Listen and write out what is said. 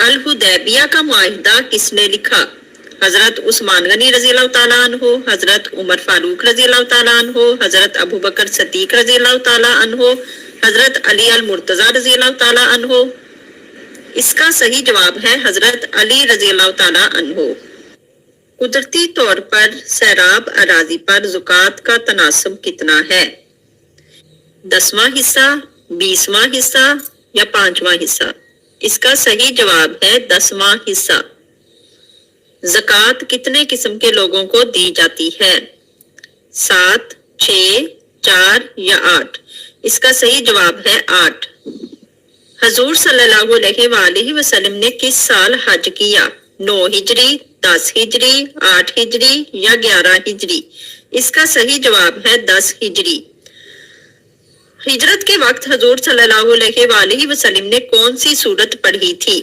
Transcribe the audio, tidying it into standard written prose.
الحدیبیہ کا معاہدہ کس نے لکھا؟ حضرت عثمان غنی رضی اللہ تعالیٰ عنہ، حضرت عمر فاروق رضی اللہ تعالیٰ عنہ، حضرت ابو بکر صدیق رضی اللہ تعالیٰ عنہ، حضرت علی المرتضیٰ رضی اللہ تعالیٰ عنہ۔ اس کا صحیح جواب ہے حضرت علی رضی اللہ تعالیٰ عنہ۔ قدرتی طور پر سیراب اراضی پر زکوٰۃ کا تناسب کتنا ہے؟ 10واں حصہ، 20واں حصہ یا 5واں حصہ؟ اس کا صحیح جواب ہے 10واں حصہ۔ زکوٰۃ کتنے قسم کے لوگوں کو دی جاتی ہے؟ 7، 6، 4 یا 8؟ اس کا صحیح جواب ہے 8۔ حضور صلی اللہ علیہ وآلہ وسلم نے کس سال حج کیا؟ 9 ہجری، 10 ہجری، 8 ہجری یا 11 ہجری؟ اس کا صحیح جواب ہے 10 ہجری۔ ہجرت کے وقت حضور صلی اللہ علیہ وآلہ وسلم نے کون سی سورت پڑھی تھی؟